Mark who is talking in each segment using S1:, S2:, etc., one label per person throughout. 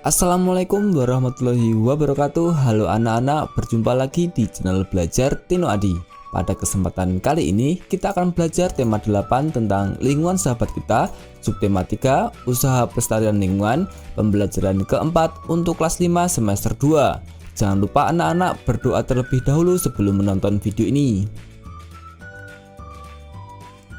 S1: Assalamualaikum warahmatullahi wabarakatuh. Halo anak-anak, berjumpa lagi di channel Belajar Tino Adi. Pada kesempatan kali ini kita akan belajar tema 8 tentang lingkungan sahabat kita, subtema 3 usaha pelestarian lingkungan, pembelajaran keempat untuk kelas 5 semester 2. Jangan lupa anak-anak berdoa terlebih dahulu sebelum menonton video ini.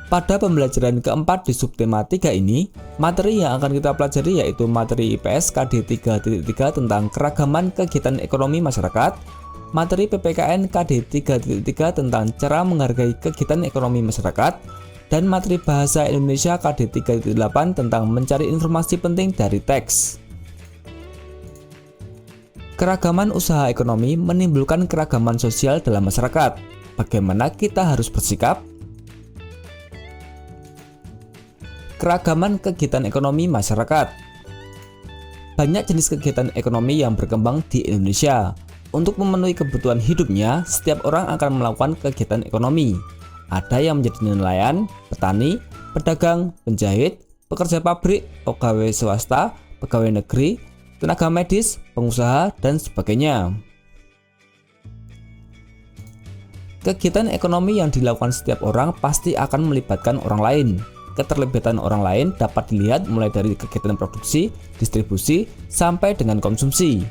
S1: Pada pembelajaran keempat di subtema 3 ini, materi yang akan kita pelajari yaitu materi IPS KD 3.3 tentang keragaman kegiatan ekonomi masyarakat, materi PPKN KD 3.3 tentang cara menghargai kegiatan ekonomi masyarakat, dan materi bahasa Indonesia KD 3.8 tentang mencari informasi penting dari teks. Keragaman usaha ekonomi menimbulkan keragaman sosial dalam masyarakat. Bagaimana kita harus bersikap? Keragaman kegiatan ekonomi masyarakat. Banyak jenis kegiatan ekonomi yang berkembang di Indonesia. Untuk memenuhi kebutuhan hidupnya, setiap orang akan melakukan kegiatan ekonomi. Ada yang menjadi nelayan, petani, pedagang, penjahit, pekerja pabrik, pegawai swasta, pegawai negeri, tenaga medis, pengusaha, dan sebagainya. Kegiatan ekonomi yang dilakukan setiap orang pasti akan melibatkan orang lain. Keterlibatan orang lain dapat dilihat mulai dari kegiatan produksi, distribusi, sampai dengan konsumsi.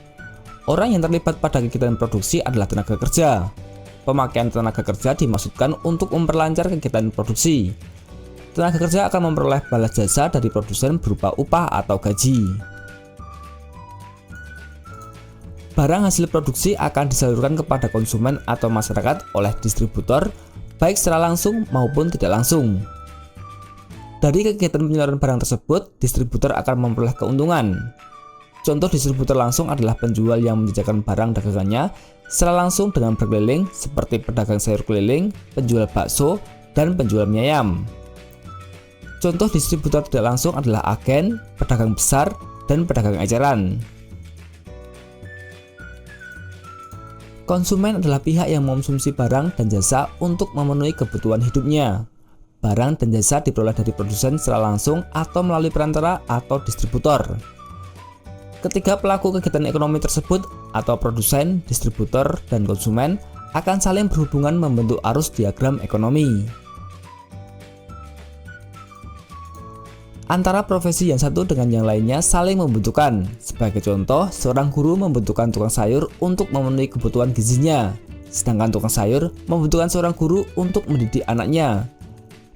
S1: Orang yang terlibat pada kegiatan produksi adalah tenaga kerja. Pemakaian tenaga kerja dimaksudkan untuk memperlancar kegiatan produksi. Tenaga kerja akan memperoleh balas jasa dari produsen berupa upah atau gaji. Barang hasil produksi akan disalurkan kepada konsumen atau masyarakat oleh distributor, baik secara langsung maupun tidak langsung. Dari kegiatan penyaluran barang tersebut, distributor akan memperoleh keuntungan. Contoh distributor langsung adalah penjual yang menjajakan barang dagangannya secara langsung dengan berkeliling seperti pedagang sayur keliling, penjual bakso, dan penjual mie ayam. Contoh distributor tidak langsung adalah agen, pedagang besar, dan pedagang eceran. Konsumen adalah pihak yang mengonsumsi barang dan jasa untuk memenuhi kebutuhan hidupnya. Barang dan jasa diperoleh dari produsen secara langsung atau melalui perantara atau distributor. Ketiga pelaku kegiatan ekonomi tersebut atau produsen, distributor, dan konsumen akan saling berhubungan membentuk arus diagram ekonomi. Antara profesi yang satu dengan yang lainnya saling membutuhkan. Sebagai contoh, seorang guru membutuhkan tukang sayur untuk memenuhi kebutuhan gizinya, sedangkan tukang sayur membutuhkan seorang guru untuk mendidik anaknya.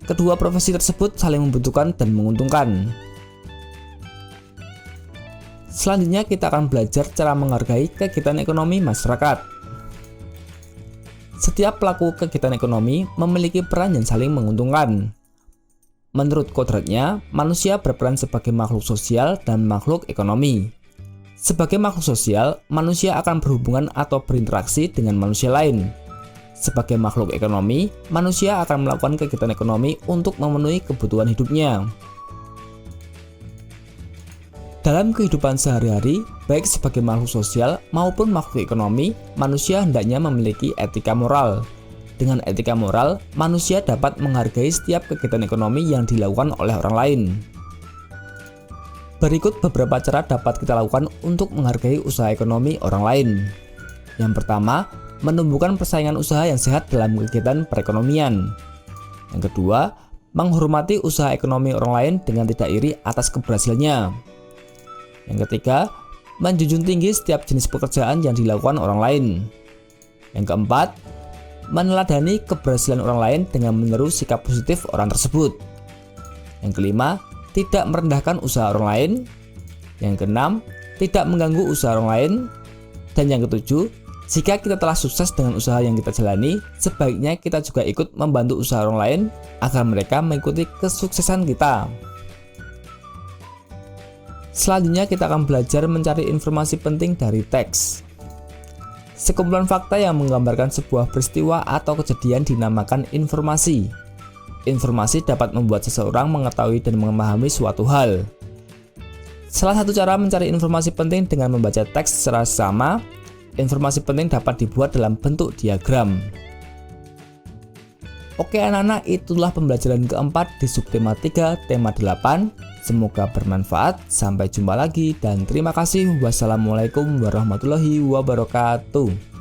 S1: Kedua profesi tersebut saling membutuhkan dan menguntungkan. Selanjutnya kita akan belajar cara menghargai kegiatan ekonomi masyarakat. Setiap pelaku kegiatan ekonomi memiliki peran yang saling menguntungkan. Menurut kodratnya, manusia berperan sebagai makhluk sosial dan makhluk ekonomi. Sebagai makhluk sosial, manusia akan berhubungan atau berinteraksi dengan manusia lain. Sebagai makhluk ekonomi, manusia akan melakukan kegiatan ekonomi untuk memenuhi kebutuhan hidupnya. Dalam kehidupan sehari-hari, baik sebagai makhluk sosial maupun makhluk ekonomi, manusia hendaknya memiliki etika moral. Dengan etika moral, manusia dapat menghargai setiap kegiatan ekonomi yang dilakukan oleh orang lain. Berikut beberapa cara dapat kita lakukan untuk menghargai usaha ekonomi orang lain. Yang pertama, menumbuhkan persaingan usaha yang sehat dalam kegiatan perekonomian. Yang kedua, menghormati usaha ekonomi orang lain dengan tidak iri atas keberhasilannya. Yang ketiga, menjunjung tinggi setiap jenis pekerjaan yang dilakukan orang lain. Yang keempat, meneladani keberhasilan orang lain dengan meniru sikap positif orang tersebut. Yang kelima, tidak merendahkan usaha orang lain. Yang keenam, tidak mengganggu usaha orang lain. Dan yang ketujuh, jika kita telah sukses dengan usaha yang kita jalani, sebaiknya kita juga ikut membantu usaha orang lain agar mereka mengikuti kesuksesan kita. Selanjutnya kita akan belajar mencari informasi penting dari teks. Sekumpulan fakta yang menggambarkan sebuah peristiwa atau kejadian dinamakan informasi. Informasi dapat membuat seseorang mengetahui dan memahami suatu hal. Salah satu cara mencari informasi penting dengan membaca teks secara sama. Informasi penting dapat dibuat dalam bentuk diagram. Oke anak-anak, itulah pembelajaran keempat di subtema 3 tema 8 Semoga bermanfaat. Sampai jumpa lagi dan terima kasih. Wassalamualaikum warahmatullahi wabarakatuh.